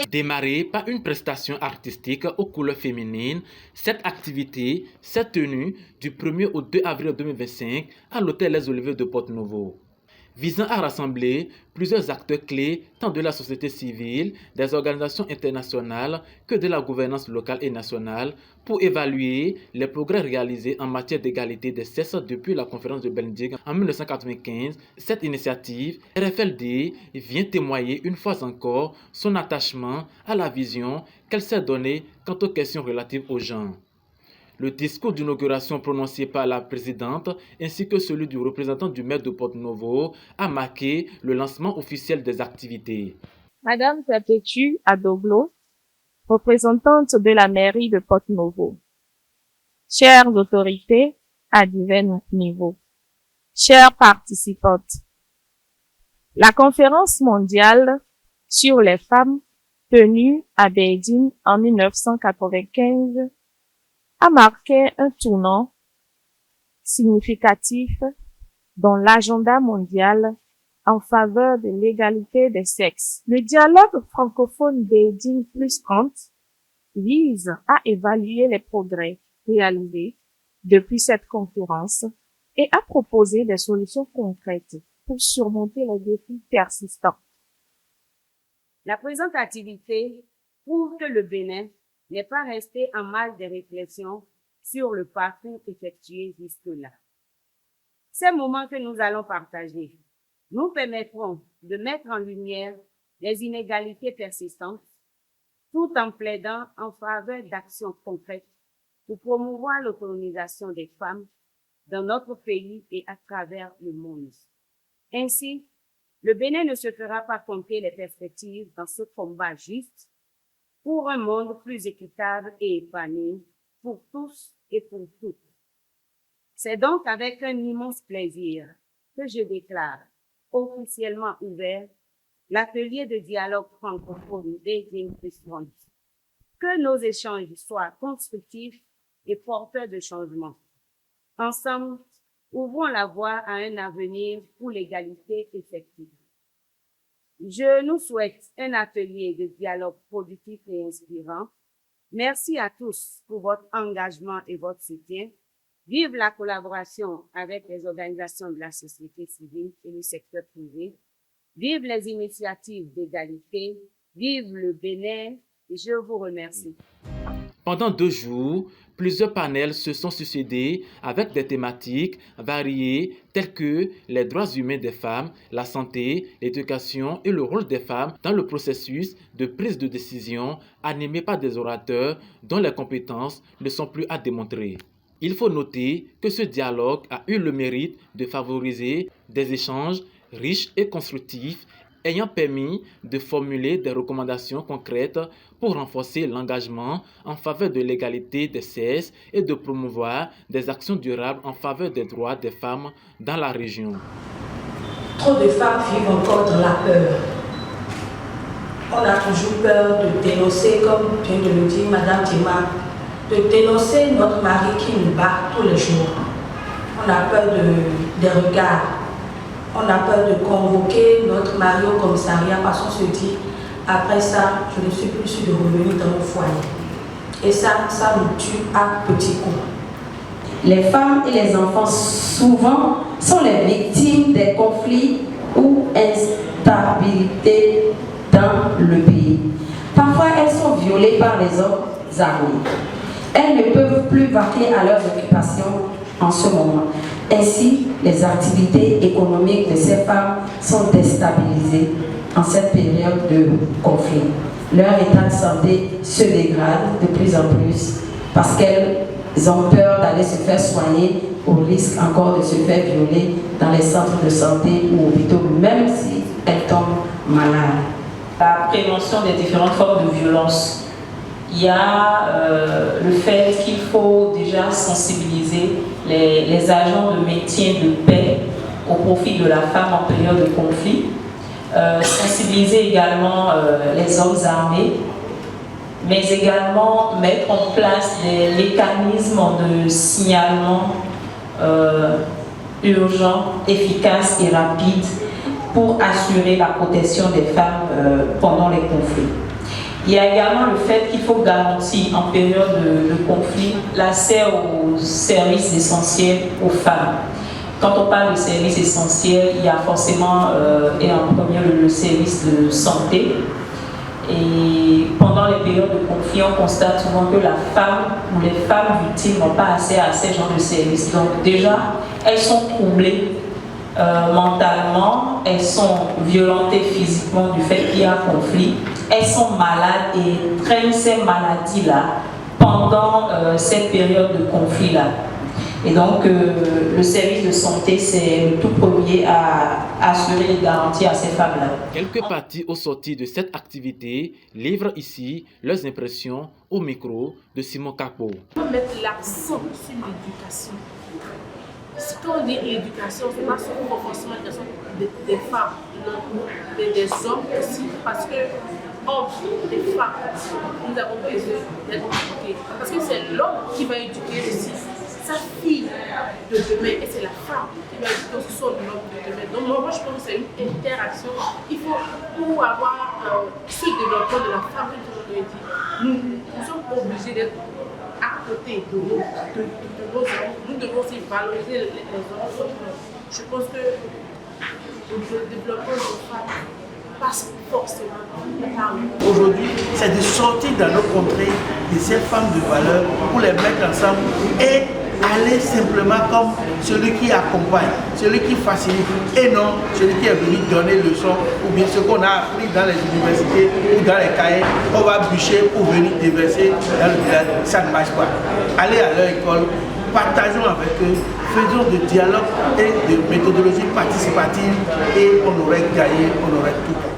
Démarrée par une prestation artistique aux couleurs féminines, cette activité s'est tenue du 1er au 2 avril 2025 à l'hôtel Les Oliviers de Porto-Novo, visant à rassembler plusieurs acteurs clés tant de la société civile, des organisations internationales que de la gouvernance locale et nationale pour évaluer les progrès réalisés en matière d'égalité des sexes depuis la conférence de Bellingham en 1995. Cette initiative RFLD vient témoigner une fois encore son attachement à la vision qu'elle s'est donnée quant aux questions relatives aux genre. Le discours d'inauguration prononcé par la présidente ainsi que celui du représentant du maire de Porto-Novo a marqué le lancement officiel des activités. Madame Perpétue Adoglo, représentante de la mairie de Porto-Novo, chères autorités à divers niveaux, chères participantes, la conférence mondiale sur les femmes tenue à Beijing en 1995 a marqué un tournant significatif dans l'agenda mondial en faveur de l'égalité des sexes. Le dialogue francophone Beijing plus 30 vise à évaluer les progrès réalisés depuis cette conférence et à proposer des solutions concrètes pour surmonter les défis persistants. La présente activité prouve que le Bénin n'est pas resté en marge de réflexion sur le parcours effectué jusque-là. Ces moments que nous allons partager nous permettront de mettre en lumière les inégalités persistantes tout en plaidant en faveur d'actions concrètes pour promouvoir l'autonomisation des femmes dans notre pays et à travers le monde. Ainsi, le Bénin ne se fera pas compter les perspectives dans ce combat juste pour un monde plus équitable et épanoui pour tous et pour toutes. C'est donc avec un immense plaisir que je déclare officiellement ouvert l'atelier de dialogue francophone Beijing plus 30. Que nos échanges soient constructifs et porteurs de changement. Ensemble, ouvrons la voie à un avenir pour l'égalité effective. Je nous souhaite un atelier de dialogue productif et inspirant. Merci à tous pour votre engagement et votre soutien. Vive la collaboration avec les organisations de la société civile et le secteur privé. Vive les initiatives d'égalité. Vive le Bénin. Et je vous remercie. Pendant 2 jours, plusieurs panels se sont succédés avec des thématiques variées telles que les droits humains des femmes, la santé, l'éducation et le rôle des femmes dans le processus de prise de décision, animés par des orateurs dont les compétences ne sont plus à démontrer. Il faut noter que ce dialogue a eu le mérite de favoriser des échanges riches et constructifs ayant permis de formuler des recommandations concrètes pour renforcer l'engagement en faveur de l'égalité des sexes et de promouvoir des actions durables en faveur des droits des femmes dans la région. Trop de femmes vivent encore dans la peur. On a toujours peur de dénoncer, comme vient de le dire Madame Tima, de dénoncer notre mari qui nous bat tous les jours. On a peur des regards. On a peur de convoquer notre mari au commissariat parce qu'on se dit, après ça, je ne suis plus sûre de revenir dans mon foyer. Et ça nous tue à petits coups. Les femmes et les enfants, souvent, sont les victimes des conflits ou instabilités dans le pays. Parfois, elles sont violées par les hommes armés. Elles ne peuvent plus vaquer à leurs occupations en ce moment. Ainsi, les activités économiques de ces femmes sont déstabilisées en cette période de conflit. Leur état de santé se dégrade de plus en plus parce qu'elles ont peur d'aller se faire soigner au risque encore de se faire violer dans les centres de santé ou hôpitaux, même si elles tombent malades. La prévention des différentes formes de violence. Il y a le fait qu'il faut déjà sensibiliser les agents de maintien de paix au profit de la femme en période de conflit, sensibiliser également les hommes armés mais également mettre en place des mécanismes de signalement urgents, efficaces et rapides pour assurer la protection des femmes pendant les conflits. Il y a également le fait qu'il faut garantir en période de conflit l'accès aux services essentiels aux femmes. Quand on parle de services essentiels, il y a forcément et en premier le service de santé. Et pendant les périodes de conflit, on constate souvent que la femme ou les femmes victimes n'ont pas accès à ces genres de services. Donc déjà, elles sont troublées mentalement, elles sont violentées physiquement du fait qu'il y a un conflit, elles sont malades et traînent ces maladies-là pendant cette période de conflit-là. Et donc, le service de santé, c'est le tout premier à assurer les garanties à ces femmes-là. Quelques parties au sortir de cette activité livrent ici leurs impressions au micro de Simon Capo. On peut mettre l'accent sur l'éducation. Quand on dit l'éducation, ce n'est pas seulement forcément l'éducation des femmes, mais des hommes aussi, parce que hommes et femmes, nous avons besoin d'être éduqués. Parce que c'est l'homme qui va éduquer aussi sa fille de demain et c'est la femme qui va éduquer aussi son homme de demain. Donc moi je pense que c'est une interaction. Il faut, pour avoir ce développement de la femme, nous sommes obligés d'être à côté de nos hommes. Nous devons aussi valoriser les hommes. Je pense que le développement des femmes passe forcément par nous. Aujourd'hui, c'est de sortir dans nos contrées de ces femmes de valeur pour les mettre ensemble et aller simplement comme celui qui accompagne, celui qui facilite et non celui qui est venu donner leçon ou bien ce qu'on a appris dans les universités ou dans les cahiers, on va bûcher pour venir déverser dans le village. Ça ne marche pas. Allez à leur école, partageons avec eux, faisons de dialogue et de méthodologie participative et on aurait gagné, on aurait tout.